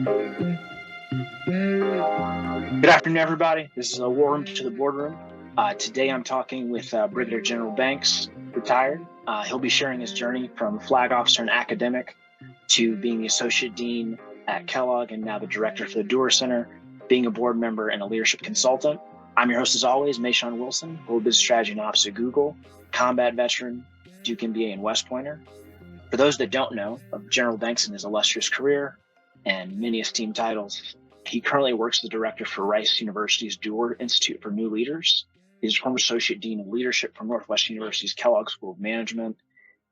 Good afternoon, everybody. This is a War Room to the Boardroom. Today I'm talking with Brigadier General Banks, retired. He'll be sharing his journey from flag officer and academic to being the associate dean at Kellogg and now the director for the Doerr Center, being a board member and a leadership consultant. I'm your host as always, Mayshawn Wilson, Global Business Strategy and Ops at Google, combat veteran, Duke MBA and West Pointer. For those that don't know of General Banks and his illustrious career and many esteemed titles, he currently works as the director for Rice University's Doerr Institute for New Leaders. He's a former associate dean of leadership from Northwestern University's Kellogg School of Management.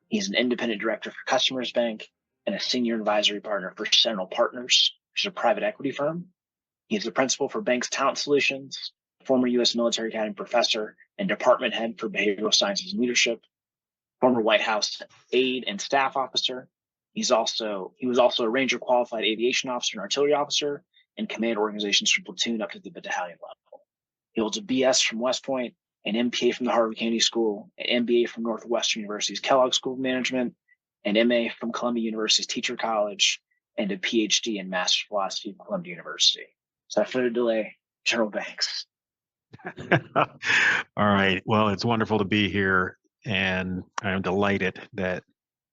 He's an independent director for Customers Bank and a senior advisory partner for Sentinel Partners, which is a private equity firm. He's the principal for Banks Talent Solutions, former U.S. Military Academy professor and department head for behavioral sciences and leadership, former White House aide and staff officer. He was also a Ranger qualified aviation officer and artillery officer, and command organizations from platoon up to the battalion level. He holds a BS from West Point, an MPhil from the Harvard Kennedy School, an MBA from Northwestern University's Kellogg School of Management, an MA from Columbia University's Teacher College, and a PhD in Master's Philosophy from Columbia University. So without further delay, General Banks. All right. Well, it's wonderful to be here, and I'm delighted that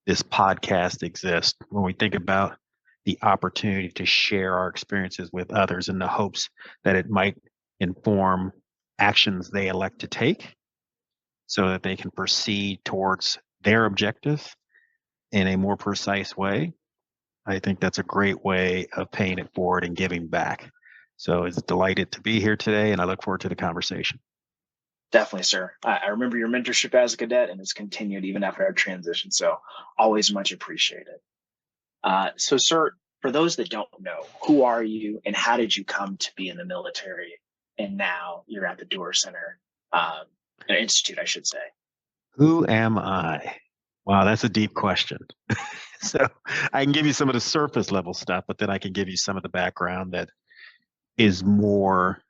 this podcast exists. When we think about the opportunity to share our experiences with others in the hopes that it might inform actions they elect to take so that they can proceed towards their objectives in a more precise way, I think that's a great way of paying it forward and giving back. So it's delighted to be here today, and I look forward to the conversation. Definitely, sir. I remember your mentorship as a cadet, and it's continued even after our transition. So always much appreciated. So, sir, for those that don't know, who are you and how did you come to be in the military? And now you're at the Doerr Center Institute, I should say. Who am I? Wow, that's a deep question. So I can give you some of the surface level stuff, but then I can give you some of the background that is more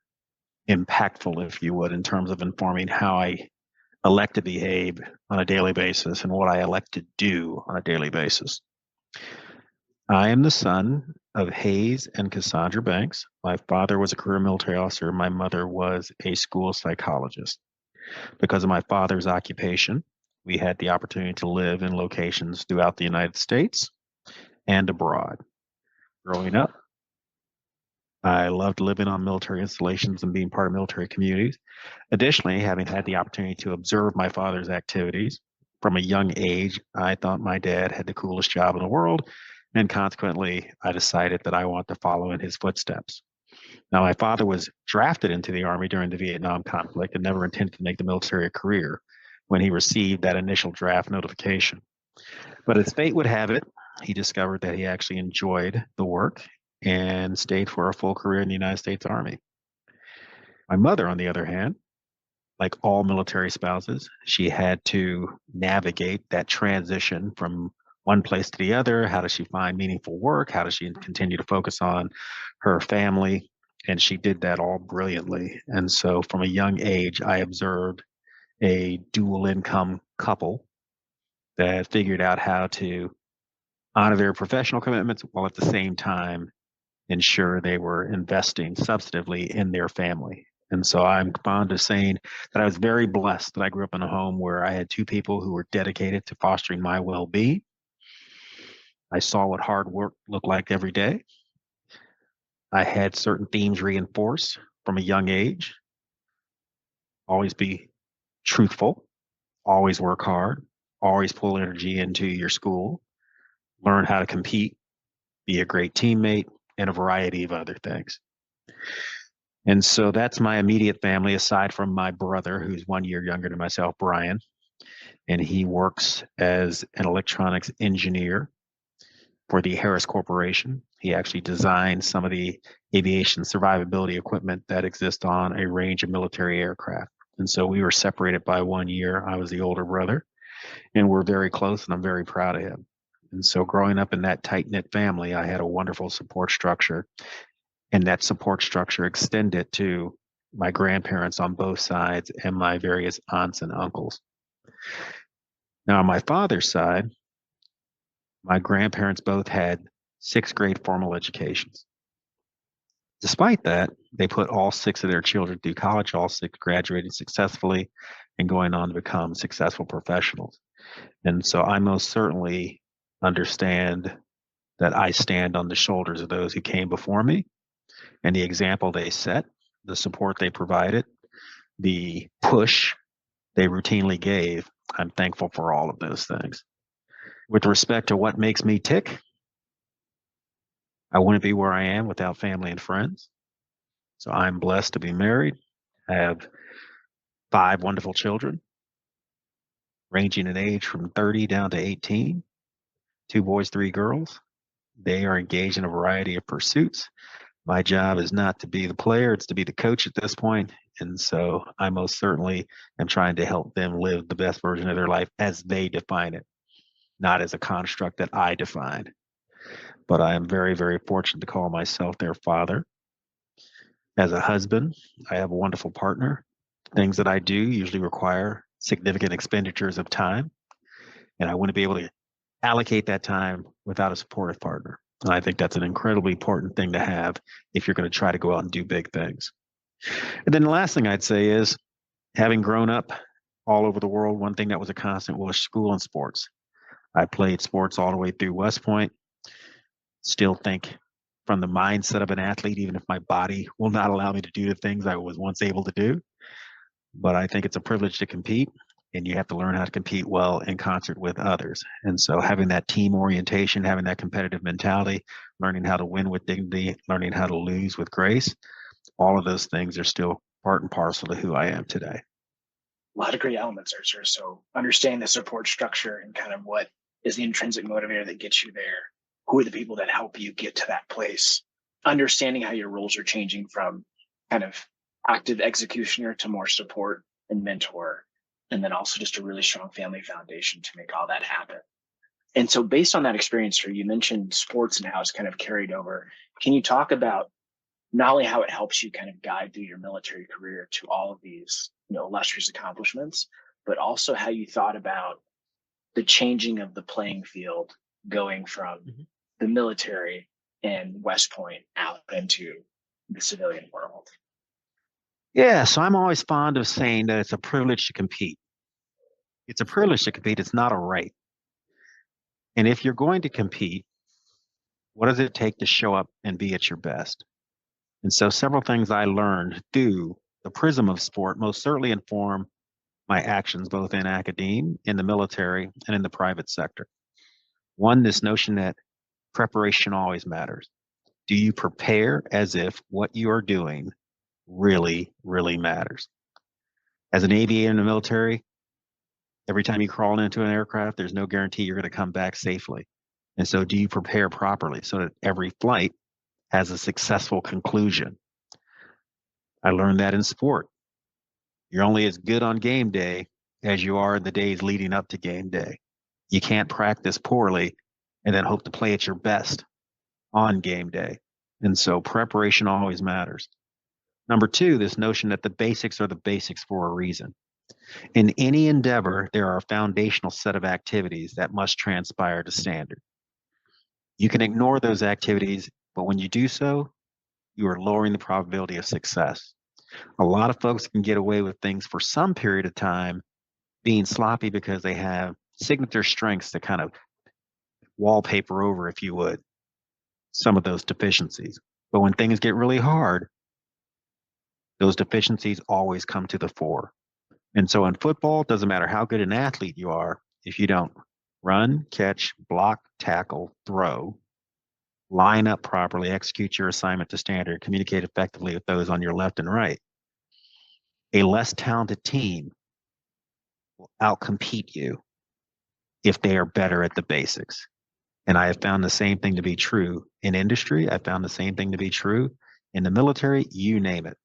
impactful, if you would, in terms of informing how I elect to behave on a daily basis and what I elect to do on a daily basis. I am the son of Hayes and Cassandra Banks. My father was a career military officer. My mother was a school psychologist. Because of my father's occupation, we had the opportunity to live in locations throughout the United States and abroad. Growing up, I loved living on military installations and being part of military communities. Additionally, having had the opportunity to observe my father's activities from a young age, I thought my dad had the coolest job in the world. And consequently, I decided that I want to follow in his footsteps. Now, my father was drafted into the Army during the Vietnam conflict and never intended to make the military a career when he received that initial draft notification. But as fate would have it, he discovered that he actually enjoyed the work and stayed for a full career in the United States Army. My mother, on the other hand, like all military spouses, she had to navigate that transition from one place to the other. How does she find meaningful work? How does she continue to focus on her family? And she did that all brilliantly. And so from a young age, I observed a dual income couple that figured out how to honor their professional commitments while at the same time ensure they were investing substantively in their family. And so I'm fond of saying that I was very blessed that I grew up in a home where I had two people who were dedicated to fostering my well-being. I saw what hard work looked like every day. I had certain themes reinforced from a young age. Always be truthful, always work hard, always pull energy into your school, learn how to compete, be a great teammate, and a variety of other things. And so that's my immediate family, aside from my brother, who's 1 year younger than myself, Brian. And he works as an electronics engineer for the Harris Corporation. He actually designed some of the aviation survivability equipment that exists on a range of military aircraft. And so we were separated by 1 year. I was the older brother, and we're very close, and I'm very proud of him. And so growing up in that tight-knit family, I had a wonderful support structure. And that support structure extended to my grandparents on both sides and my various aunts and uncles. Now, on my father's side, my grandparents both had sixth grade formal educations. Despite that, they put all 6 of their children through college, all 6 graduating successfully and going on to become successful professionals. And so I most certainly understand that I stand on the shoulders of those who came before me and the example they set, the support they provided, the push they routinely gave. I'm thankful for all of those things. With respect to what makes me tick, I wouldn't be where I am without family and friends. So I'm blessed to be married. I have 5 wonderful children, ranging in age from 30 down to 18, 2 boys, 3 girls. They are engaged in a variety of pursuits. My job is not to be the player, it's to be the coach at this point. And so I most certainly am trying to help them live the best version of their life as they define it, not as a construct that I define. But I am very, very fortunate to call myself their father. As a husband, I have a wonderful partner. Things that I do usually require significant expenditures of time, and I want to be able to allocate that time without a supportive partner. And I think that's an incredibly important thing to have if you're going to try to go out and do big things. And then the last thing I'd say is having grown up all over the world, one thing that was a constant was school and sports. I played sports all the way through West Point. Still think from the mindset of an athlete, even if my body will not allow me to do the things I was once able to do. But I think it's a privilege to compete, and you have to learn how to compete well in concert with others. And so having that team orientation, having that competitive mentality, learning how to win with dignity, learning how to lose with grace, all of those things are still part and parcel to who I am today. A lot of great elements there, sir. So understanding the support structure and kind of what is the intrinsic motivator that gets you there. Who are the people that help you get to that place? Understanding how your roles are changing from kind of active executioner to more support and mentor. And then also just a really strong family foundation to make all that happen. And so based on that experience, sir, you mentioned sports and how it's kind of carried over. Can you talk about not only how it helps you kind of guide through your military career to all of these, illustrious accomplishments, but also how you thought about the changing of the playing field going from the military and West Point out into the civilian world? Yeah, so I'm always fond of saying that it's a privilege to compete. It's a privilege to compete, it's not a right. And if you're going to compete, what does it take to show up and be at your best? And so several things I learned through the prism of sport most certainly inform my actions both in academia, in the military, and in the private sector. One, this notion that preparation always matters. Do you prepare as if what you are doing really, really matters? As an aviator in the military, every time you crawl into an aircraft, there's no guarantee you're going to come back safely. And so, do you prepare properly so that every flight has a successful conclusion? I learned that in sport. You're only as good on game day as you are in the days leading up to game day. You can't practice poorly and then hope to play at your best on game day. And so preparation always matters. Number two, this notion that the basics are the basics for a reason. In any endeavor, there are a foundational set of activities that must transpire to standard. You can ignore those activities, but when you do so, you are lowering the probability of success. A lot of folks can get away with things for some period of time being sloppy because they have signature strengths to kind of wallpaper over, if you would, some of those deficiencies. But when things get really hard, those deficiencies always come to the fore. And so in football, it doesn't matter how good an athlete you are, if you don't run, catch, block, tackle, throw, line up properly, execute your assignment to standard, communicate effectively with those on your left and right, a less talented team will outcompete you if they are better at the basics. And I have found the same thing to be true in industry. I found the same thing to be true in the military, you name it.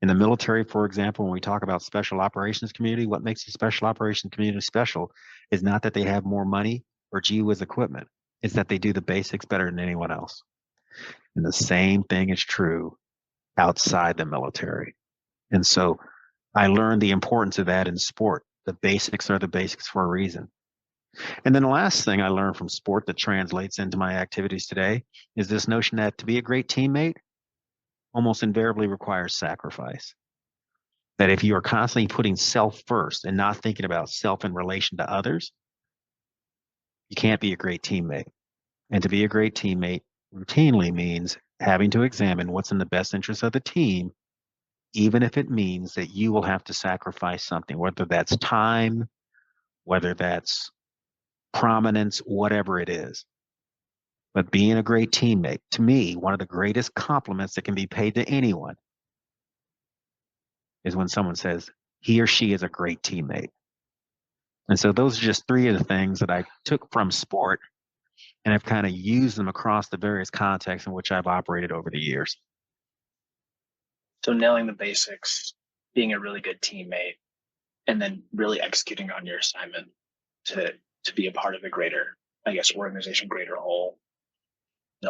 In the military, for example, when we talk about special operations community, what makes the special operations community special is not that they have more money or gee whiz equipment. It's that they do the basics better than anyone else. And the same thing is true outside the military. And so I learned the importance of that in sport. The basics are the basics for a reason. And then the last thing I learned from sport that translates into my activities today is this notion that to be a great teammate, almost invariably requires sacrifice. That if you are constantly putting self first and not thinking about self in relation to others, you can't be a great teammate. And to be a great teammate routinely means having to examine what's in the best interest of the team, even if it means that you will have to sacrifice something, whether that's time, whether that's prominence, whatever it is. But being a great teammate, to me, one of the greatest compliments that can be paid to anyone is when someone says he or she is a great teammate. And so those are just three of the things that I took from sport and I've kind of used them across the various contexts in which I've operated over the years. So nailing the basics, being a really good teammate, and then really executing on your assignment to be a part of the greater, I guess, organization, greater whole.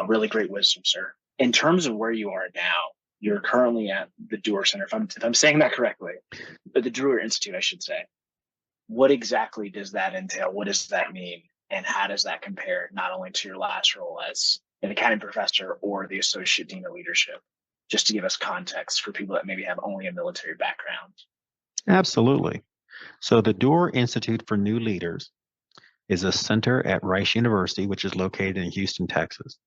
Really great wisdom, sir. In terms of where you are now, you're currently at the Doerr Center, if I'm saying that correctly, but the Doerr Institute, I should say. What exactly does that entail? What does that mean? And how does that compare not only to your last role as an accounting professor or the associate dean of leadership? Just to give us context for people that maybe have only a military background. Absolutely. So the Doerr Institute for New Leaders is a center at Rice University, which is located in Houston, Texas.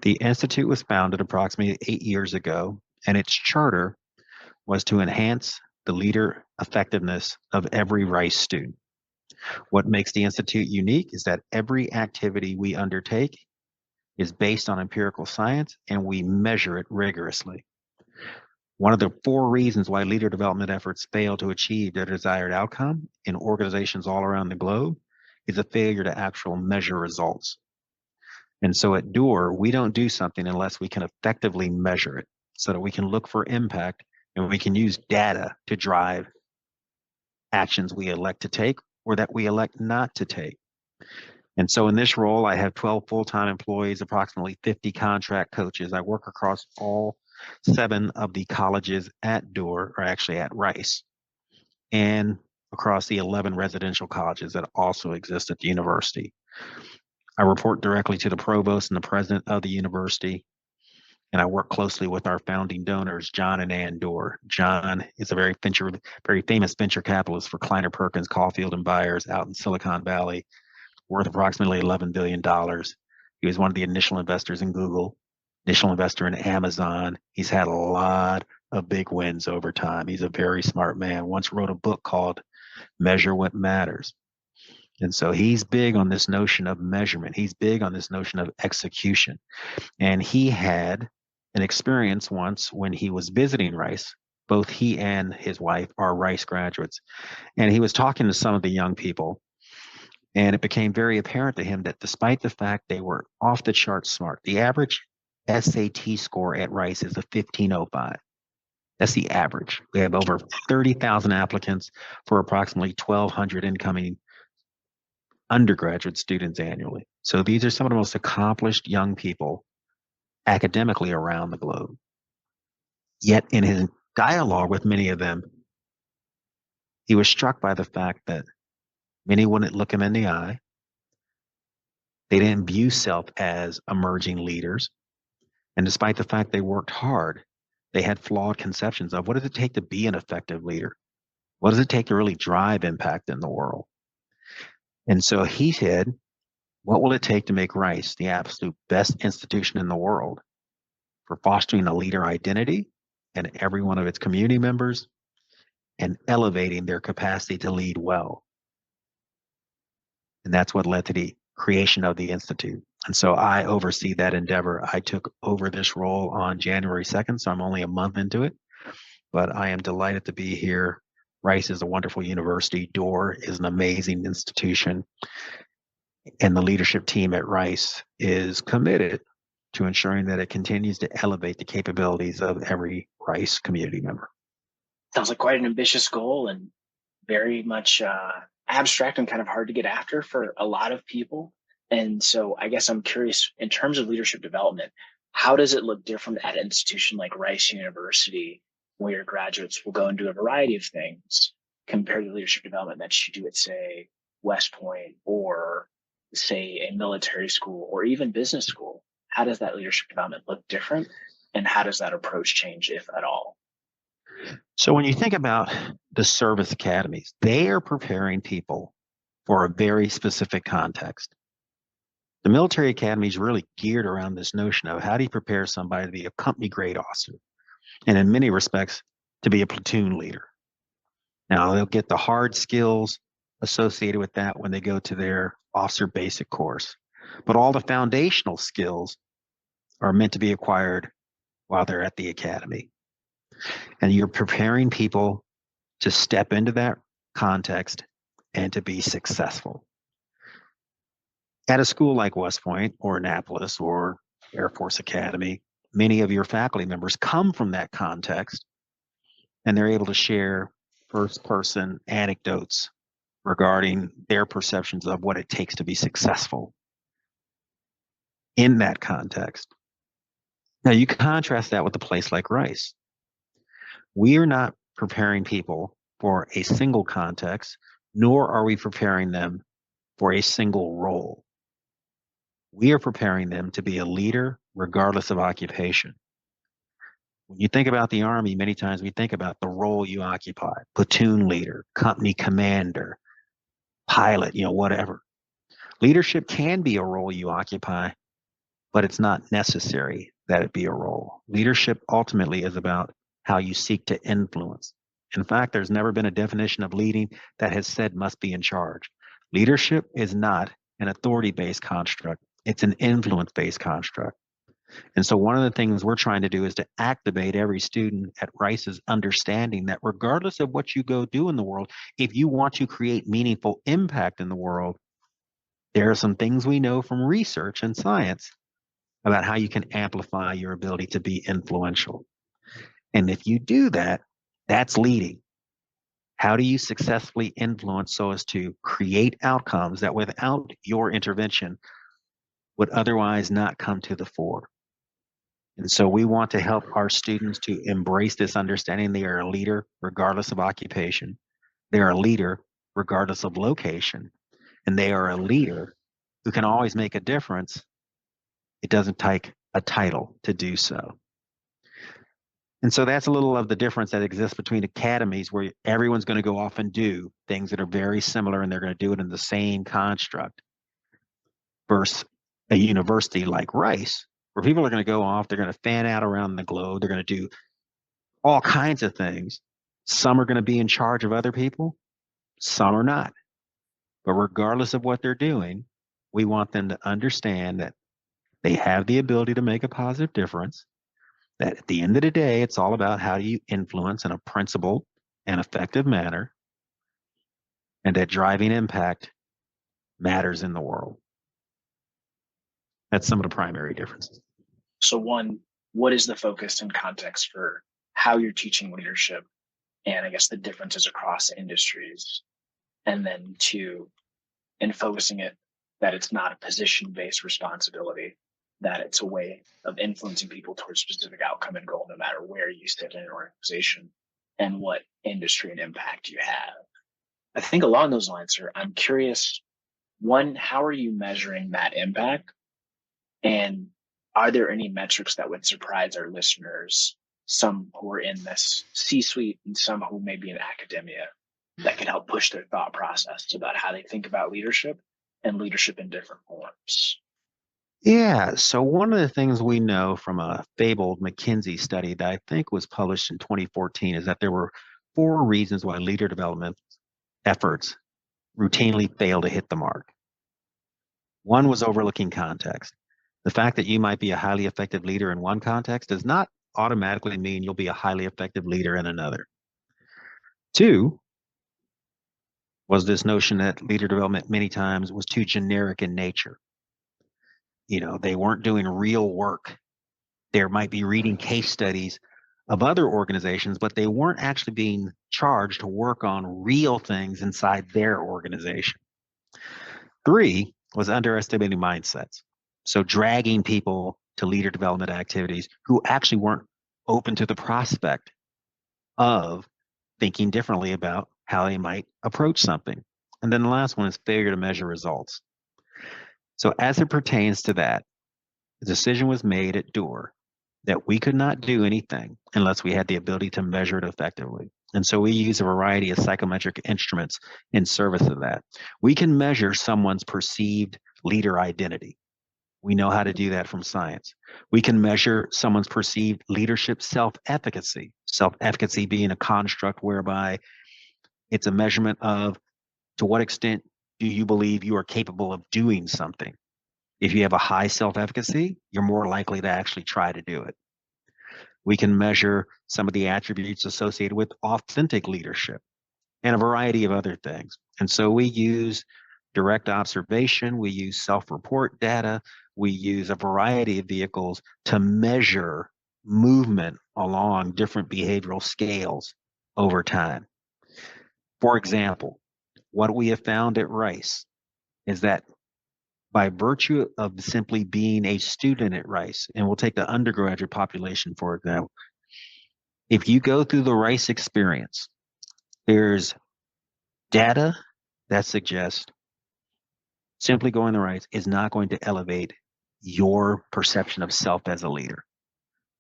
The institute was founded approximately 8 years ago, and its charter was to enhance the leader effectiveness of every Rice student. What makes the institute unique is that every activity we undertake is based on empirical science, and we measure it rigorously. One of the four reasons why leader development efforts fail to achieve their desired outcome in organizations all around the globe is a failure to actual measure results. And so at Doerr, we don't do something unless we can effectively measure it so that we can look for impact and we can use data to drive actions we elect to take or that we elect not to take. And so in this role, I have 12 full-time employees, approximately 50 contract coaches. I work across all 7 of the colleges at Doerr, or actually at Rice, and across the 11 residential colleges that also exist at the university. I report directly to the provost and the president of the university, and I work closely with our founding donors, John and Ann Doerr. John is a very famous venture capitalist for Kleiner Perkins, Caulfield and Byers out in Silicon Valley, worth approximately $11 billion. He was one of the initial investors in Google, initial investor in Amazon. He's had a lot of big wins over time. He's a very smart man. Once wrote a book called Measure What Matters. And so he's big on this notion of measurement. He's big on this notion of execution. And he had an experience once when he was visiting Rice. Both he and his wife are Rice graduates. And he was talking to some of the young people. And it became very apparent to him that despite the fact they were off the chart smart, the average SAT score at Rice is a 1505. That's the average. We have over 30,000 applicants for approximately 1,200 incoming undergraduate students annually. So these are some of the most accomplished young people academically around the globe. Yet in his dialogue with many of them, he was struck by the fact that many wouldn't look him in the eye. They didn't view self as emerging leaders. And despite the fact they worked hard, they had flawed conceptions of what does it take to be an effective leader? What does it take to really drive impact in the world? And so he said, what will it take to make Rice the absolute best institution in the world for fostering a leader identity in every one of its community members and elevating their capacity to lead well? And that's what led to the creation of the Institute. And so I oversee that endeavor. I took over this role on January 2nd, so I'm only a month into it, but I am delighted to be here. Rice is a wonderful university. Doerr is an amazing institution. And the leadership team at Rice is committed to ensuring that it continues to elevate the capabilities of every Rice community member. Sounds like quite an ambitious goal and very much abstract and kind of hard to get after for a lot of people. And so I guess I'm curious, in terms of leadership development, how does it look different at an institution like Rice University, where your graduates will go and do a variety of things compared to leadership development that you do at, say, West Point or, say, a military school or even business school? How does that leadership development look different? And how does that approach change, if at all? So when you think about the service academies, they are preparing people for a very specific context. The military academy is really geared around this notion of how do you prepare somebody to be a company grade officer, and in many respects, to be a platoon leader. Now, they'll get the hard skills associated with that when they go to their officer basic course, but all the foundational skills are meant to be acquired while they're at the academy. And you're preparing people to step into that context and to be successful. At a school like West Point or Annapolis or Air Force Academy, many of your faculty members come from that context and they're able to share first person anecdotes regarding their perceptions of what it takes to be successful in that context. Now, you contrast that with a place like Rice. We are not preparing people for a single context, nor are we preparing them for a single role. We are preparing them to be a leader regardless of occupation. When you think about the Army, many times we think about the role you occupy: platoon leader, company commander, pilot, whatever. Leadership can be a role you occupy, but it's not necessary that it be a role. Leadership ultimately is about how you seek to influence. In fact, there's never been a definition of leading that has said must be in charge. Leadership is not an authority-based construct. It's an influence-based construct. And so one of the things we're trying to do is to activate every student at Rice's understanding that regardless of what you go do in the world, if you want to create meaningful impact in the world, there are some things we know from research and science about how you can amplify your ability to be influential. And if you do that, that's leading. How do you successfully influence so as to create outcomes that without your intervention would otherwise not come to the fore? And so we want to help our students to embrace this understanding they are a leader regardless of occupation. They are a leader regardless of location. And they are a leader who can always make a difference. It doesn't take a title to do so. And so that's a little of the difference that exists between academies where everyone's going to go off and do things that are very similar and they're going to do it in the same construct versus a university like Rice, where people are going to go off, they're going to fan out around the globe, they're going to do all kinds of things. Some are going to be in charge of other people, some are not. But regardless of what they're doing, we want them to understand that they have the ability to make a positive difference, that at the end of the day, it's all about how do you influence in a principled and effective manner, and that driving impact matters in the world. That's some of the primary differences. So one, what is the focus and context for how you're teaching leadership and I guess the differences across industries? And then two, in focusing it that it's not a position-based responsibility, that it's a way of influencing people towards a specific outcome and goal, no matter where you sit in an organization and what industry and impact you have. I think along those lines, sir, I'm curious, one, how are you measuring that impact? And are there any metrics that would surprise our listeners, some who are in this C-suite and some who may be in academia, that can help push their thought process about how they think about leadership and leadership in different forms? Yeah. So one of the things we know from a fabled McKinsey study that I think was published in 2014 is that there were 4 reasons why leader development efforts routinely fail to hit the mark. One was overlooking context. The fact that you might be a highly effective leader in one context does not automatically mean you'll be a highly effective leader in another. 2 was this notion that leader development many times was too generic in nature. They weren't doing real work. They might be reading case studies of other organizations, but they weren't actually being charged to work on real things inside their organization. 3 was underestimating mindsets. So dragging people to leader development activities who actually weren't open to the prospect of thinking differently about how they might approach something. And then the last one is failure to measure results. So as it pertains to that, the decision was made at Doerr that we could not do anything unless we had the ability to measure it effectively. And so we use a variety of psychometric instruments in service of that. We can measure someone's perceived leader identity. We know how to do that from science. We can measure someone's perceived leadership self efficacy being a construct whereby it's a measurement of to what extent do you believe you are capable of doing something. If you have a high self efficacy, you're more likely to actually try to do it. We can measure some of the attributes associated with authentic leadership and a variety of other things. And so we use direct observation, we use self report data, we use a variety of vehicles to measure movement along different behavioral scales over time. For example, what we have found at Rice is that by virtue of simply being a student at Rice, and we'll take the undergraduate population, for example, if you go through the Rice experience, there's data that suggests simply going the Rice is not going to elevate your perception of self as a leader.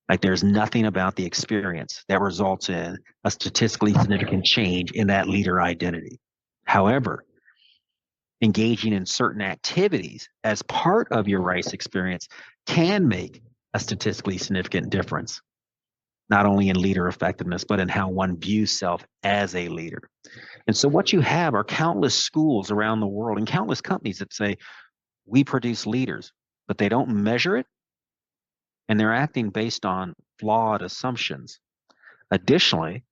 Like there's nothing about the experience that results in a statistically significant change in that leader identity. However, engaging in certain activities as part of your Rice experience can make a statistically significant difference, not only in leader effectiveness, but in how one views self as a leader. And so what you have are countless schools around the world and countless companies that say, we produce leaders, but they don't measure it and they're acting based on flawed assumptions. Additionally,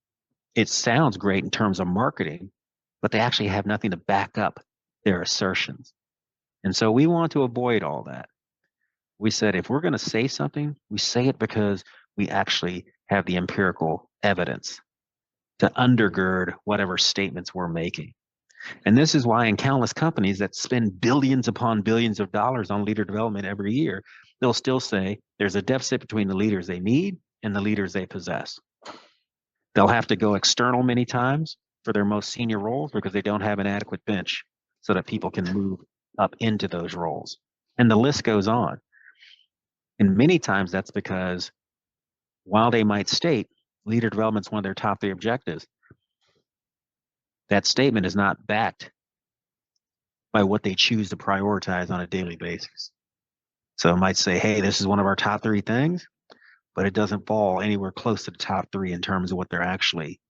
it sounds great in terms of marketing, but they actually have nothing to back up their assertions. And so we want to avoid all that. We said if we're going to say something, we say it because we actually have the empirical evidence to undergird whatever statements we're making. And this is why in countless companies that spend billions upon billions of dollars on leader development every year, they'll still say there's a deficit between the leaders they need and the leaders they possess. They'll have to go external many times for their most senior roles because they don't have an adequate bench so that people can move up into those roles. And the list goes on. And many times that's because while they might state leader development is one of their top 3 objectives, that statement is not backed by what they choose to prioritize on a daily basis. So it might say, hey, this is one of our top 3 things, but it doesn't fall anywhere close to the top 3 in terms of what they're actually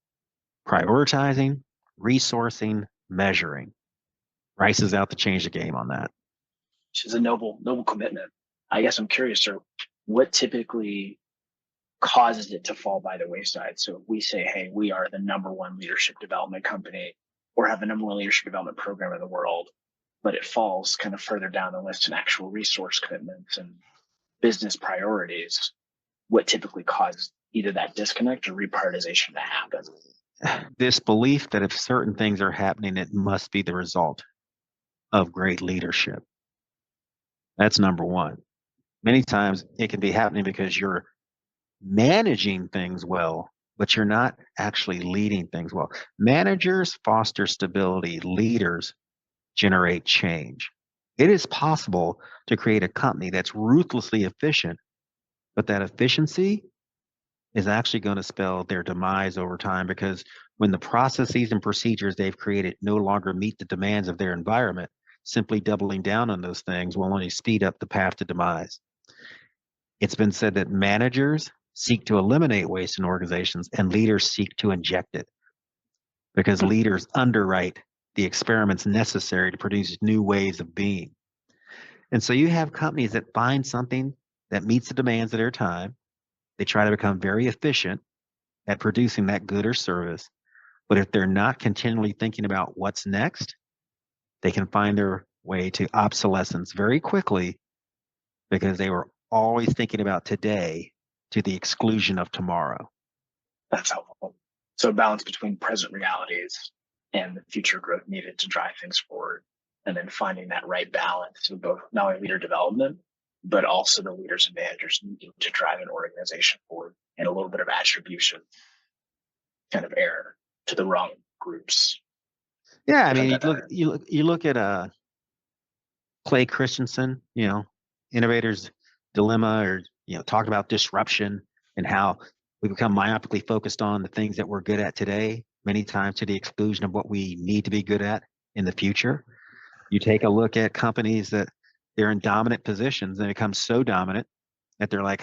prioritizing, resourcing, measuring. Rice is out to change the game on that. Which is a noble commitment. I guess I'm curious, sir, what typically causes it to fall by the wayside? So if we say, hey, we are the number 1 leadership development company or have the number 1 leadership development program in the world, but it falls kind of further down the list in actual resource commitments and business priorities, what typically causes either that disconnect or reprioritization to happen? This belief that if certain things are happening, it must be the result of great leadership. That's number 1. Many times it can be happening because you're managing things well, but you're not actually leading things well. Managers foster stability, leaders generate change. It is possible to create a company that's ruthlessly efficient, but that efficiency is actually going to spell their demise over time because when the processes and procedures they've created no longer meet the demands of their environment, simply doubling down on those things will only speed up the path to demise. It's been said that managers seek to eliminate waste in organizations and leaders seek to inject it because leaders underwrite the experiments necessary to produce new ways of being. And so you have companies that find something that meets the demands of their time. They try to become very efficient at producing that good or service. But if they're not continually thinking about what's next, they can find their way to obsolescence very quickly because they were always thinking about today to the exclusion of tomorrow. That's helpful. So a balance between present realities and the future growth needed to drive things forward, and then finding that right balance of both not only leader development, but also the leaders and managers needing to drive an organization forward, and a little bit of attribution kind of error to the wrong groups. Yeah, I mean, you look at Clay Christensen, Innovator's Dilemma, or talked about disruption and how we become myopically focused on the things that we're good at today, many times to the exclusion of what we need to be good at in the future. You take a look at companies that they're in dominant positions and become so dominant that they're like,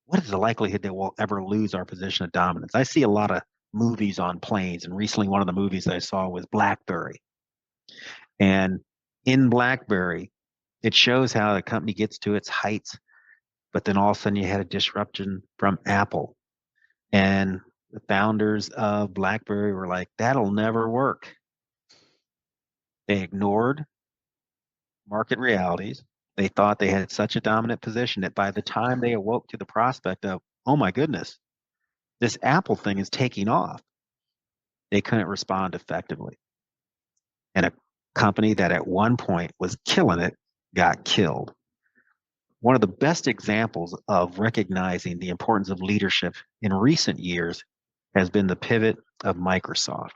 what is the likelihood that we'll ever lose our position of dominance? I see a lot of movies on planes, and recently one of the movies I saw was BlackBerry. And in BlackBerry, it shows how the company gets to its heights, but then all of a sudden you had a disruption from Apple. And the founders of BlackBerry were like, that'll never work. They ignored market realities. They thought they had such a dominant position that by the time they awoke to the prospect of, oh my goodness, this Apple thing is taking off, they couldn't respond effectively. And a company that at one point was killing it got killed. One of the best examples of recognizing the importance of leadership in recent years has been the pivot of Microsoft.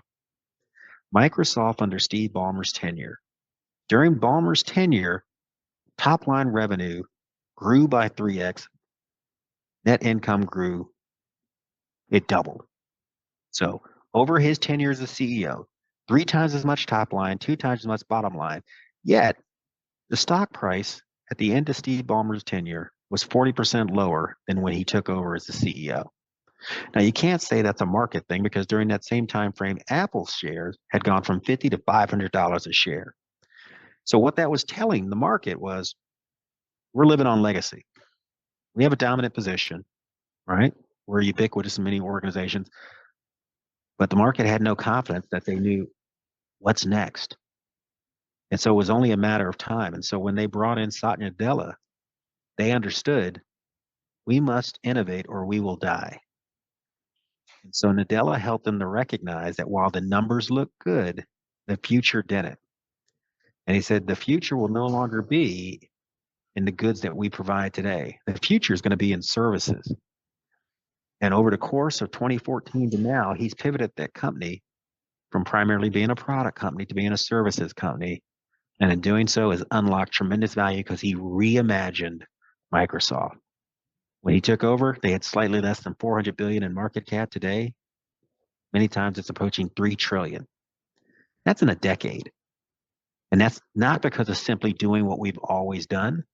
Microsoft under Steve Ballmer's tenure. During Ballmer's tenure, top line revenue grew by 3x, net income grew, it doubled. So over his tenure as a CEO, 3 times as much top line, 2 times as much bottom line. Yet the stock price at the end of Steve Ballmer's tenure was 40% lower than when he took over as the CEO. Now you can't say that's a market thing because during that same time frame, Apple's shares had gone from $50 to $500 a share. So what that was telling the market was, we're living on legacy. We have a dominant position, right? We're ubiquitous in many organizations, but the market had no confidence that they knew what's next. And so it was only a matter of time. And so when they brought in Satya Nadella, they understood we must innovate or we will die. And so Nadella helped them to recognize that while the numbers look good, the future didn't. And he said, the future will no longer be in the goods that we provide today. The future is going to be in services. And over the course of 2014 to now, he's pivoted that company from primarily being a product company to being a services company. And in doing so has unlocked tremendous value because he reimagined Microsoft. When he took over, they had slightly less than 400 billion in market cap. Today, many times it's approaching 3 trillion. That's in a decade. And that's not because of simply doing what we've always done.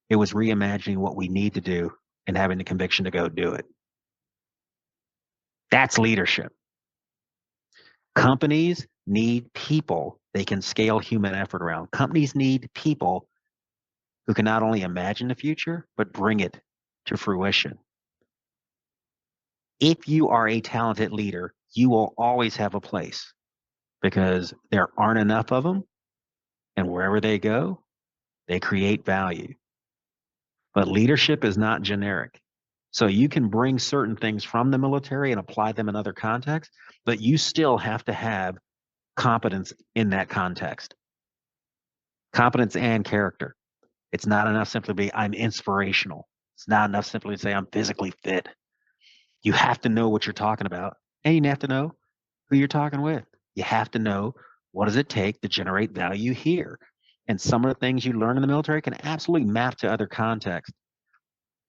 It was reimagining what we need to do and having the conviction to go do it. That's leadership. Companies need people they can scale human effort around. Companies need people who can not only imagine the future, but bring it to fruition. If you are a talented leader, you will always have a place because there aren't enough of them. And wherever they go, they create value. But leadership is not generic. So you can bring certain things from the military and apply them in other contexts, but you still have to have competence in that context. Competence and character. It's not enough simply to be, I'm inspirational. It's not enough simply to say, I'm physically fit. You have to know what you're talking about, and you have to know who you're talking with. You have to know what does it take to generate value here. And some of the things you learn in the military can absolutely map to other contexts,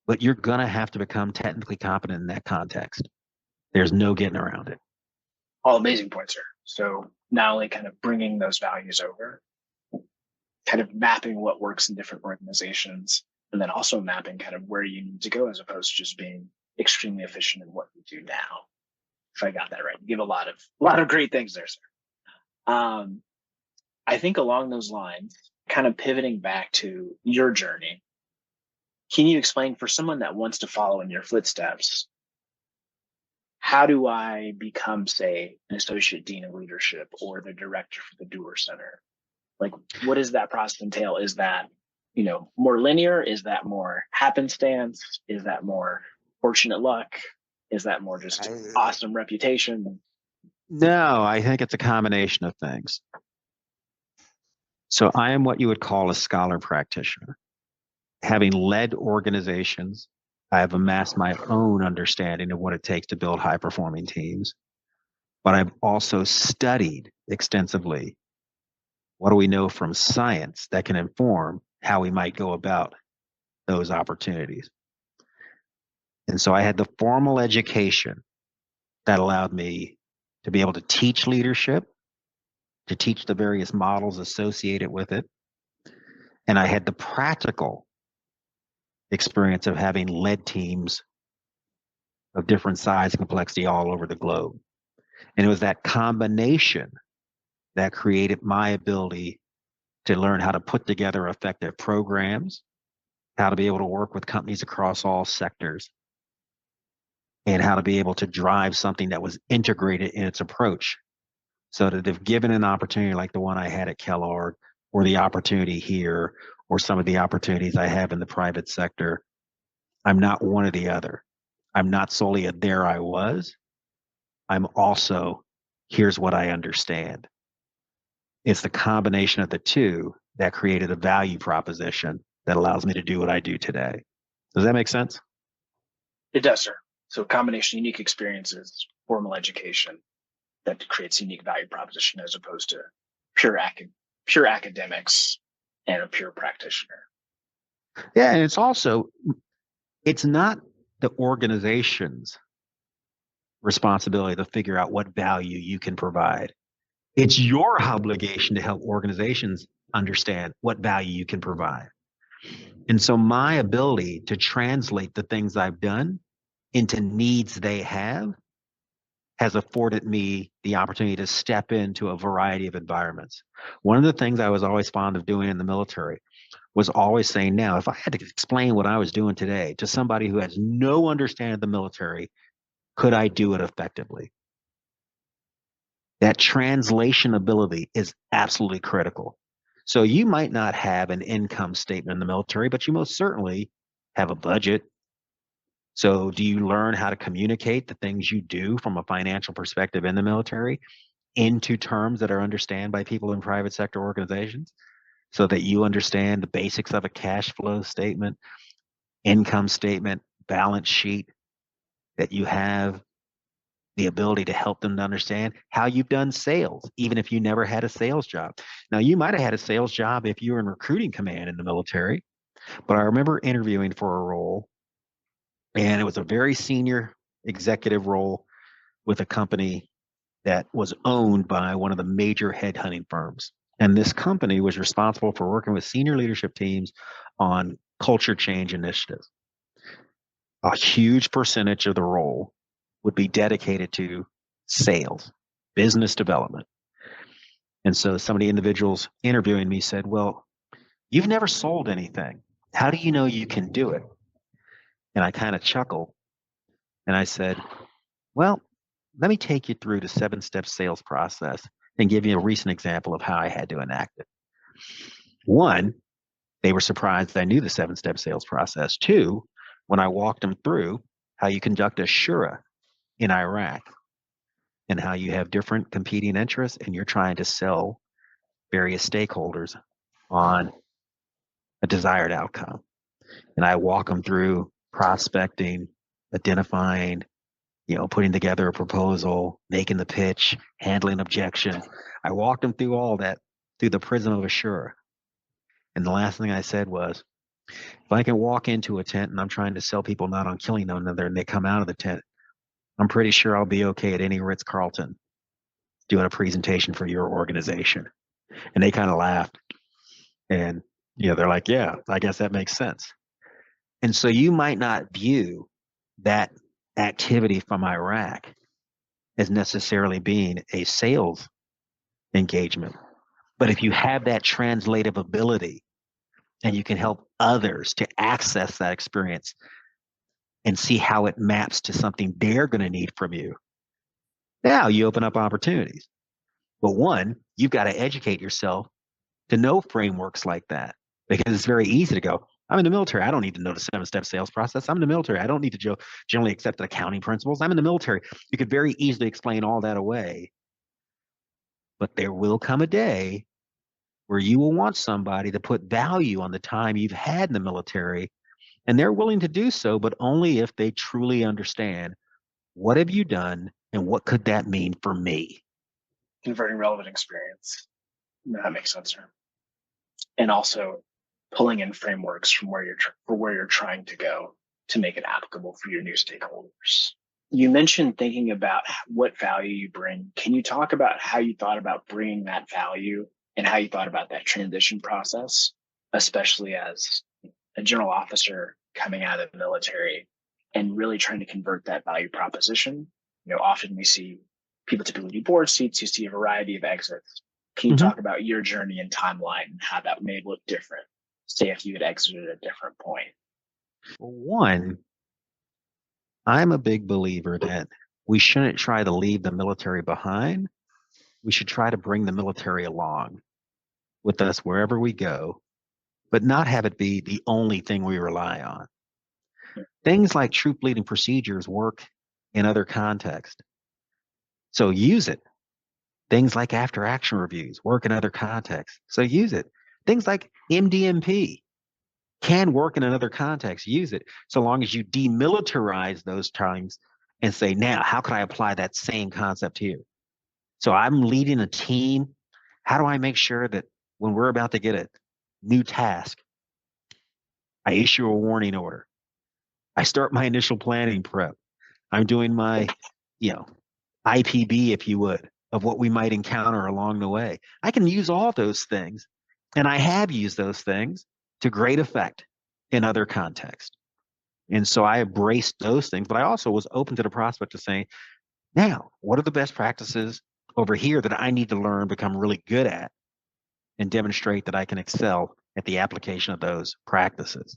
but you're going to have to become technically competent in that context. There's no getting around it. All amazing points, sir. So not only kind of bringing those values over, kind of mapping what works in different organizations, and then also mapping kind of where you need to go as opposed to just being extremely efficient in what you do now. If I got that right, you give a lot of great things there, sir. I think along those lines, kind of pivoting back to your journey, can you explain for someone that wants to follow in your footsteps, how do I become, say, an associate dean of leadership or the director for the Doerr Center? Like, what does that process entail? Is that, more linear? Is that more happenstance? Is that more fortunate luck? Is that more just awesome reputation? No, I think it's a combination of things. So I am what you would call a scholar practitioner. Having led organizations, I have amassed my own understanding of what it takes to build high-performing teams. But I've also studied extensively what do we know from science that can inform how we might go about those opportunities. And so I had the formal education that allowed me to be able to teach leadership, to teach the various models associated with it. And I had the practical experience of having led teams of different size and complexity all over the globe. And it was that combination that created my ability to learn how to put together effective programs, how to be able to work with companies across all sectors, and how to be able to drive something that was integrated in its approach. So that if given an opportunity like the one I had at Kellogg, or the opportunity here, or some of the opportunities I have in the private sector, I'm not one or the other. I'm not solely a there I was. I'm also, here's what I understand. It's the combination of the two that created a value proposition that allows me to do what I do today. Does that make sense? It does, sir. So a combination of unique experiences, formal education that creates a unique value proposition as opposed to pure academics and a pure practitioner. Yeah, and it's not the organization's responsibility to figure out what value you can provide. It's your obligation to help organizations understand what value you can provide. And so my ability to translate the things I've done into needs they have has afforded me the opportunity to step into a variety of environments. One of the things I was always fond of doing in the military was always saying, now, if I had to explain what I was doing today to somebody who has no understanding of the military, could I do it effectively? That translation ability is absolutely critical. So you might not have an income statement in the military, but you most certainly have a budget. So do you learn how to communicate the things you do from a financial perspective in the military into terms that are understood by people in private sector organizations so that you understand the basics of a cash flow statement, income statement, balance sheet, that you have the ability to help them to understand how you've done sales, even if you never had a sales job. Now, you might have had a sales job if you were in recruiting command in the military, but I remember interviewing for a role, and it was a very senior executive role with a company that was owned by one of the major headhunting firms. And this company was responsible for working with senior leadership teams on culture change initiatives. A huge percentage of the role would be dedicated to sales, business development. And so some of the individuals interviewing me said, well, you've never sold anything. How do you know you can do it? And I kind of chuckled and I said, well, let me take you through the 7-step sales process and give you a recent example of how I had to enact it. One, they were surprised that I knew the 7-step sales process. Two, when I walked them through how you conduct a shura in Iraq and how you have different competing interests and you're trying to sell various stakeholders on a desired outcome. And I walk them through prospecting, identifying, putting together a proposal, making the pitch, handling objections. I walked them through all that through the prism of Assura. And the last thing I said was, if I can walk into a tent and I'm trying to sell people not on killing one another and they come out of the tent, I'm pretty sure I'll be okay at any Ritz-Carlton doing a presentation for your organization. And they kind of laughed. And, they're like, yeah, I guess that makes sense. And so you might not view that activity from Iraq as necessarily being a sales engagement. But if you have that translative ability and you can help others to access that experience and see how it maps to something they're going to need from you, now you open up opportunities. But one, you've got to educate yourself to know frameworks like that because it's very easy to go, I'm in the military. I don't need to know the 7-step sales process. I'm in the military. I don't need to generally accept the accounting principles. I'm in the military. You could very easily explain all that away. But there will come a day where you will want somebody to put value on the time you've had in the military, and they're willing to do so, but only if they truly understand what have you done and what could that mean for me? Converting relevant experience. That makes sense, sir. And also, pulling in frameworks from where you're trying to go to make it applicable for your new stakeholders. You mentioned thinking about what value you bring. Can you talk about how you thought about bringing that value and how you thought about that transition process, especially as a general officer coming out of the military and really trying to convert that value proposition? Often we see people typically do board seats, you see a variety of exits. Can you talk about your journey and timeline and how that may look different, say if you had exited at a different point? Well, one, I'm a big believer that we shouldn't try to leave the military behind. We should try to bring the military along with us wherever we go, but not have it be the only thing we rely on. Things like troop leading procedures work in other contexts. So use it. Things like after action reviews work in other contexts. So use it. Things like MDMP can work in another context. Use it so long as you demilitarize those times and say, now, how can I apply that same concept here? So I'm leading a team. How do I make sure that when we're about to get a new task, I issue a warning order? I start my initial planning prep. I'm doing my, IPB, if you would, of what we might encounter along the way. I can use all those things, and I have used those things to great effect in other contexts. And so I embraced those things, but I also was open to the prospect of saying, now, what are the best practices over here that I need to learn, become really good at, and demonstrate that I can excel at the application of those practices?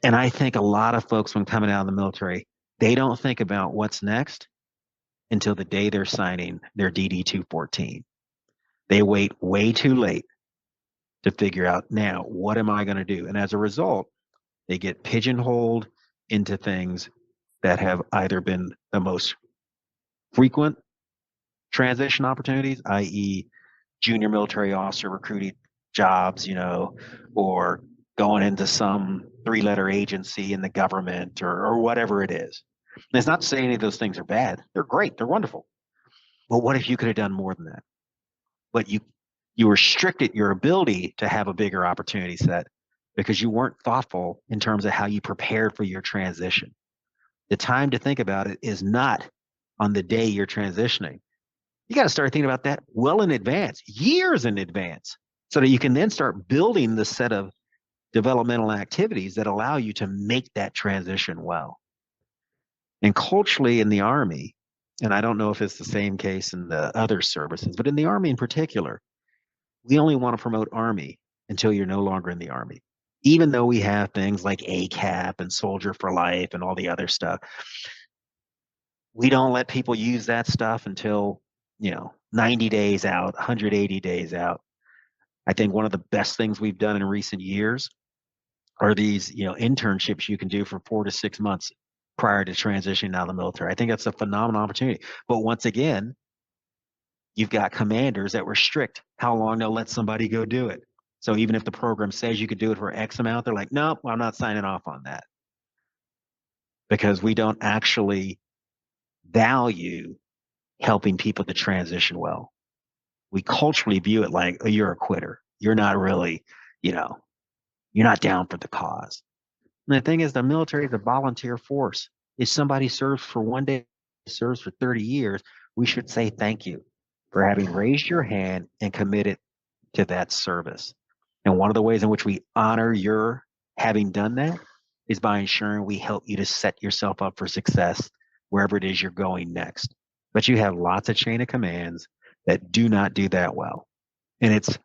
And I think a lot of folks, when coming out of the military, they don't think about what's next until the day they're signing their DD 214. They wait way too late to figure out, now, what am I going to do? And as a result, they get pigeonholed into things that have either been the most frequent transition opportunities, i.e., junior military officer recruiting jobs, or going into some three-letter agency in the government or whatever it is. And it's not to say any of those things are bad. They're great. They're wonderful. But what if you could have done more than that? But you restricted your ability to have a bigger opportunity set because you weren't thoughtful in terms of how you prepared for your transition. The time to think about it is not on the day you're transitioning. You got to start thinking about that well in advance, years in advance, so that you can then start building the set of developmental activities that allow you to make that transition well. And culturally in the Army, and I don't know if it's the same case in the other services, but in the Army in particular, we only want to promote Army until you're no longer in the Army. Even though we have things like ACAP and Soldier for Life and all the other stuff, we don't let people use that stuff until, 90 days out, 180 days out. I think one of the best things we've done in recent years are these, internships you can do for 4 to 6 months prior to transitioning out of the military. I think that's a phenomenal opportunity. But once again, you've got commanders that restrict how long they'll let somebody go do it. So even if the program says you could do it for X amount, they're like, nope, I'm not signing off on that. Because we don't actually value helping people to transition well. We culturally view it like, oh, you're a quitter. You're not really, you're not down for the cause. And the thing is, the military is a volunteer force. If somebody serves for one day, serves for 30 years, we should say thank you for having raised your hand and committed to that service. And one of the ways in which we honor your having done that is by ensuring we help you to set yourself up for success wherever it is you're going next. But you have lots of chain of commands that do not do that well. And it's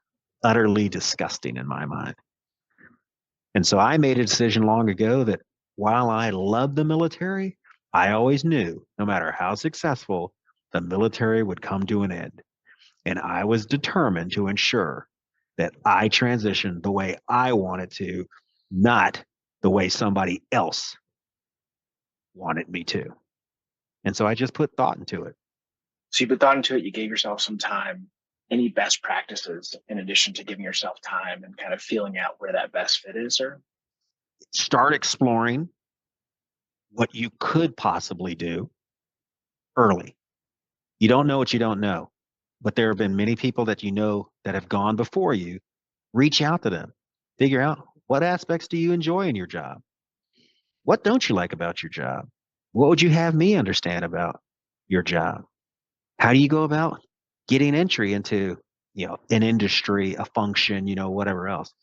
utterly disgusting in my mind. And so I made a decision long ago that while I love the military, I always knew no matter how successful, the military would come to an end. And I was determined to ensure that I transitioned the way I wanted to, not the way somebody else wanted me to. And so I just put thought into it. So you put thought into it, you gave yourself some time. Any best practices in addition to giving yourself time and kind of feeling out where that best fit is, sir? Start exploring what you could possibly do early. You don't know what you don't know, but there have been many people that you know that have gone before you. Reach out to them, figure out What aspects do you enjoy in your job? What don't you like about your job? What would you have me understand about your job? How do you go about getting entry into, an industry, a function, whatever else?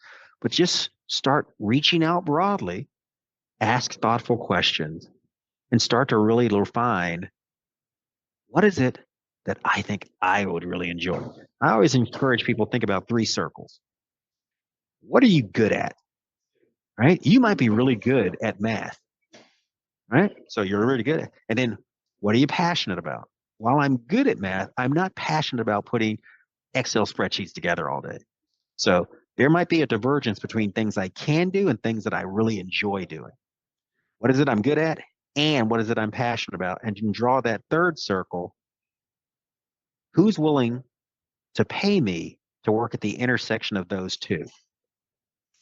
But just start reaching out broadly, ask thoughtful questions, and start to really refine what is it that I think I would really enjoy. I always encourage people to think about three circles. What are you good at? Right? You might be really good at math, right? So you're really good at, and then what are you passionate about? While I'm good at math, I'm not passionate about putting Excel spreadsheets together all day. So there might be a divergence between things I can do and things that I really enjoy doing. What is it I'm good at? And what is it I'm passionate about? And you can draw that third circle. Who's willing to pay me to work at the intersection of those two?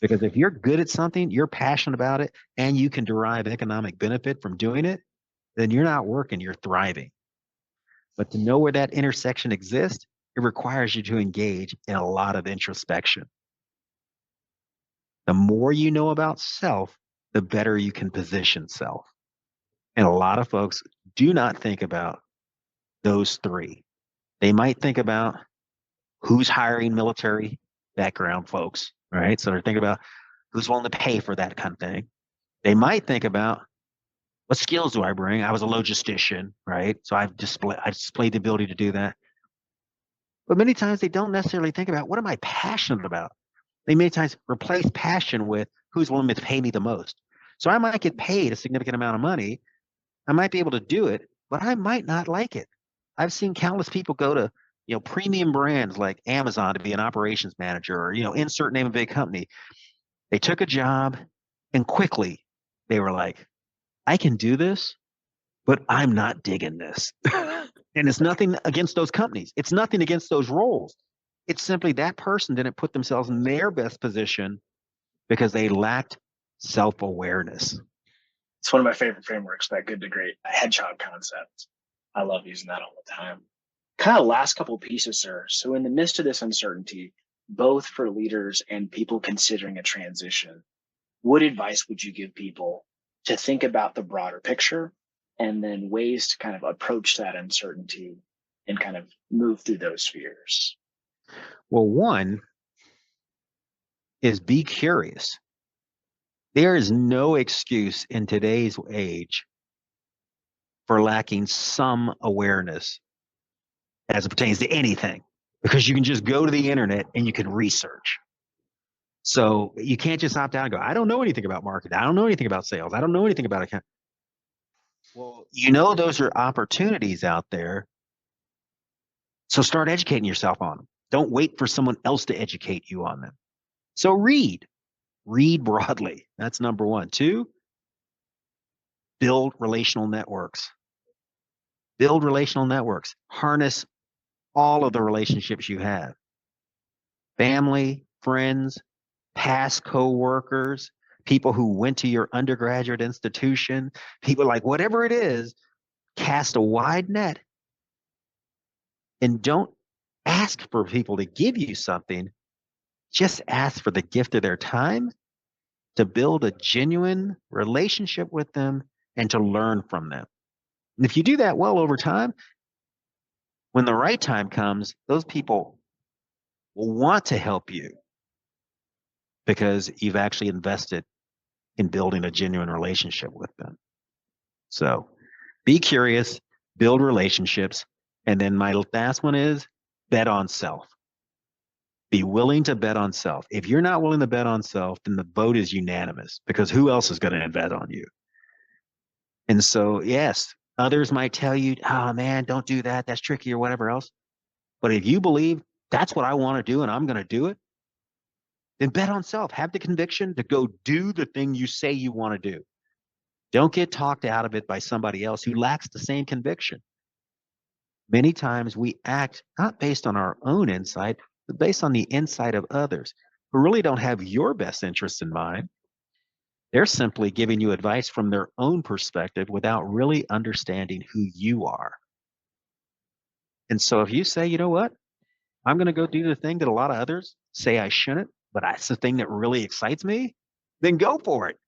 Because if you're good at something, you're passionate about it, and you can derive economic benefit from doing it, then you're not working, you're thriving. But to know where that intersection exists, it requires you to engage in a lot of introspection. The more you know about self, the better you can position self. And a lot of folks do not think about those three. They might think about who's hiring military background folks, right? So they're thinking about who's willing to pay for that kind of thing. They might think about what skills do I bring? I was a logistician, right? So I displayed the ability to do that. But many times they don't necessarily think about what am I passionate about? They many times replace passion with who's willing to pay me the most. So I might get paid a significant amount of money. I might be able to do it, but I might not like it. I've seen countless people go to, premium brands like Amazon to be an operations manager or, insert name of a big company. They took a job and quickly they were like, I can do this, but I'm not digging this. And it's nothing against those companies. It's nothing against those roles. It's simply that person didn't put themselves in their best position because they lacked self-awareness. It's one of my favorite frameworks, that good to great hedgehog concept. I love using that all the time. Kind of last couple pieces, sir. So in the midst of this uncertainty, both for leaders and people considering a transition, what advice would you give people to think about the broader picture and then ways to kind of approach that uncertainty and kind of move through those fears? Well, one is be curious. There is no excuse in today's age for lacking some awareness as it pertains to anything because you can just go to the internet and you can research. So you can't just opt out and go, I don't know anything about marketing. I don't know anything about sales. I don't know anything about account. Well, those are opportunities out there. So start educating yourself on them. Don't wait for someone else to educate you on them. So read broadly. That's number one. Two, build relational networks. Build relational networks. Harness all of the relationships you have. Family, friends, past co-workers, people who went to your undergraduate institution, people like whatever it is, cast a wide net and don't ask for people to give you something. Just ask for the gift of their time to build a genuine relationship with them and to learn from them. And if you do that well over time, when the right time comes, those people will want to help you because you've actually invested in building a genuine relationship with them. So be curious, build relationships. And then my last one is bet on self. Be willing to bet on self. If you're not willing to bet on self, then the vote is unanimous because who else is going to bet on you? And so, yes, others might tell you, oh man, don't do that. That's tricky or whatever else. But if you believe that's what I want to do and I'm going to do it, then bet on self. Have the conviction to go do the thing you say you want to do. Don't get talked out of it by somebody else who lacks the same conviction. Many times we act not based on our own insight, but based on the insight of others who really don't have your best interest in mind. They're simply giving you advice from their own perspective without really understanding who you are. And so if you say, you know what, I'm going to go do the thing that a lot of others say I shouldn't, but that's the thing that really excites me, then go for it.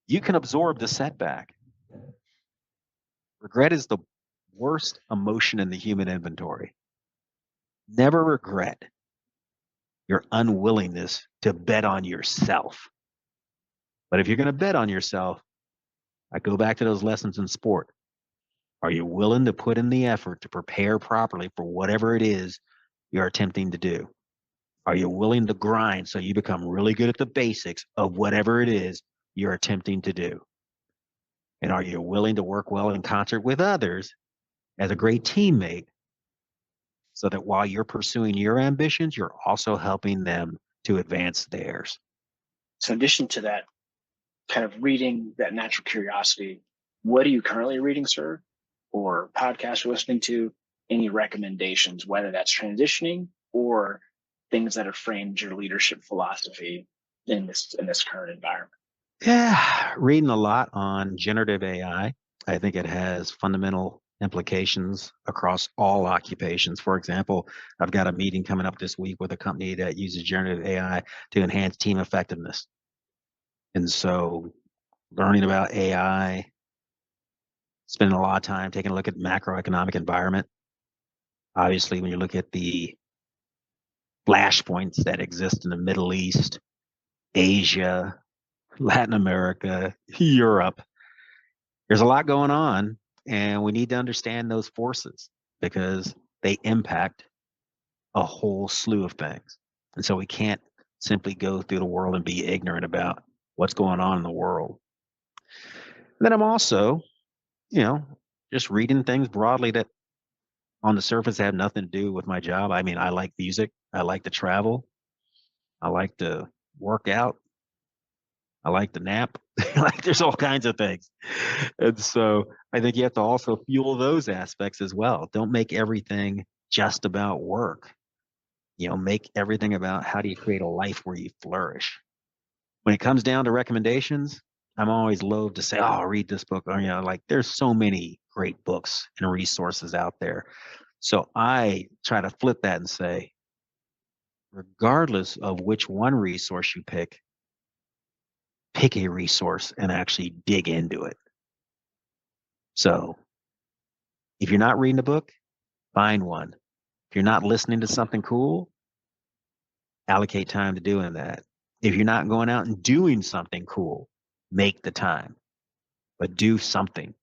You can absorb the setback. Regret is the worst emotion in the human inventory. Never regret your unwillingness to bet on yourself. But if you're going to bet on yourself, I go back to those lessons in sport. Are you willing to put in the effort to prepare properly for whatever it is you're attempting to do? Are you willing to grind so you become really good at the basics of whatever it is you're attempting to do? And are you willing to work well in concert with others as a great teammate so that while you're pursuing your ambitions, you're also helping them to advance theirs? So in addition to that, kind of reading that natural curiosity, what are you currently reading, sir? Or podcasts you're listening to? Any recommendations, whether that's transitioning or things that have framed your leadership philosophy in this current environment? Yeah, reading a lot on generative AI. I think it has fundamental implications across all occupations. For example, I've got a meeting coming up this week with a company that uses generative AI to enhance team effectiveness. And so learning about AI, spending a lot of time taking a look at macroeconomic environment. Obviously, when you look at the flashpoints that exist in the Middle East, Asia, Latin America, Europe, there's a lot going on, and we need to understand those forces because they impact a whole slew of things. And so we can't simply go through the world and be ignorant about what's going on in the world. And then I'm also, you know, just reading things broadly that on the surface have nothing to do with my job. I mean, I like music, I like to travel, I like to work out, I like to nap. Like there's all kinds of things. And so I think you have to also fuel those aspects as well. Don't make everything just about work. Make everything about how do you create a life where you flourish. When it comes down to recommendations, I'm always loath to say, oh, read this book. Or, like there's so many great books and resources out there. So I try to flip that and say, regardless of which one resource you pick a resource and actually dig into it. So if you're not reading a book, find one. If you're not listening to something cool, allocate time to doing that. If you're not going out and doing something cool, make the time, but do something.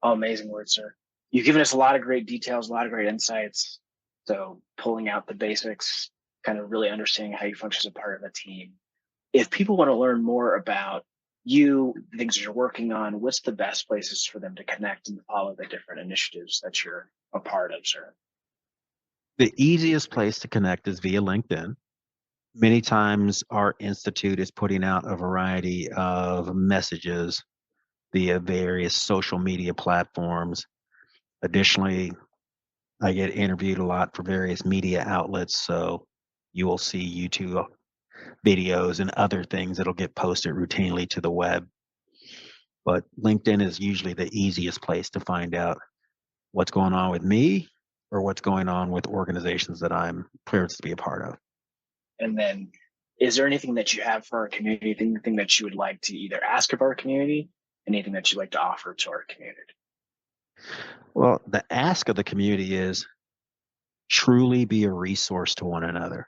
Oh, amazing words, sir. You've given us a lot of great details, a lot of great insights. So pulling out the basics, kind of really understanding how you function as a part of a team. If people want to learn more about you, the things that you're working on, what's the best places for them to connect and follow the different initiatives that you're a part of, sir? The easiest place to connect is via LinkedIn. Many times our institute is putting out a variety of messages via various social media platforms. Additionally, I get interviewed a lot for various media outlets, so you will see YouTube videos and other things that'll get posted routinely to the web. But LinkedIn is usually the easiest place to find out what's going on with me or what's going on with organizations that I'm privileged to be a part of. And then, is there anything that you have for our community, anything that you would like to either ask of our community, anything that you'd like to offer to our community? Well, the ask of the community is truly be a resource to one another.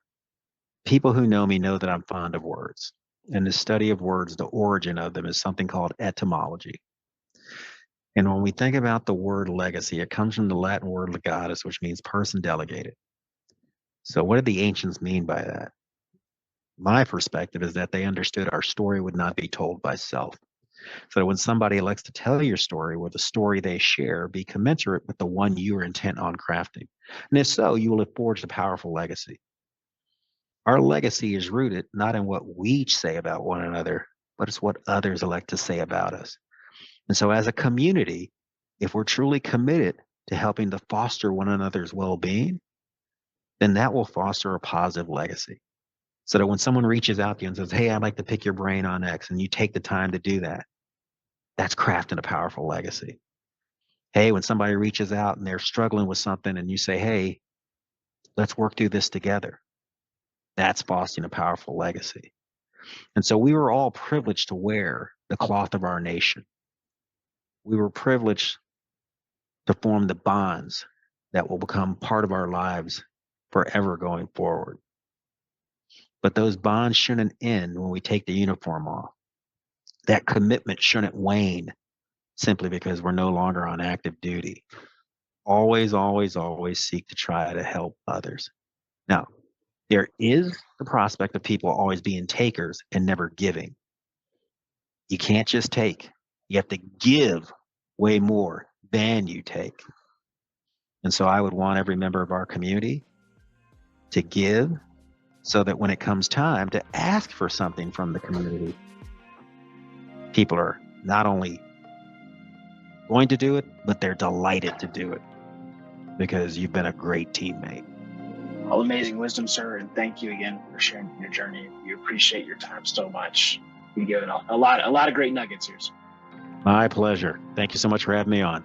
People who know me know that I'm fond of words. And the study of words, the origin of them is something called etymology. And when we think about the word legacy, it comes from the Latin word legatus, which means person delegated. So, what did the ancients mean by that? My perspective is that they understood our story would not be told by self. So, when somebody elects to tell your story, will the story they share be commensurate with the one you are intent on crafting? And if so, you will have forged a powerful legacy. Our legacy is rooted not in what we each say about one another, but it's what others elect to say about us. And so, as a community, if we're truly committed to helping to foster one another's well being, then that will foster a positive legacy. So that when someone reaches out to you and says, hey, I'd like to pick your brain on X, and you take the time to do that, that's crafting a powerful legacy. Hey, when somebody reaches out and they're struggling with something and you say, hey, let's work through this together, that's fostering a powerful legacy. And so we were all privileged to wear the cloth of our nation. We were privileged to form the bonds that will become part of our lives forever going forward. But those bonds shouldn't end when we take the uniform off. That commitment shouldn't wane simply because we're no longer on active duty. Always, always, always seek to try to help others. Now, there is the prospect of people always being takers and never giving. You can't just take. You have to give way more than you take. And so I would want every member of our community to give so that when it comes time to ask for something from the community, people are not only going to do it, but they're delighted to do it because you've been a great teammate. All amazing wisdom, sir, and thank you again for sharing your journey. We appreciate your time so much. You've given a lot of great nuggets here, sir. My pleasure. Thank you so much for having me on.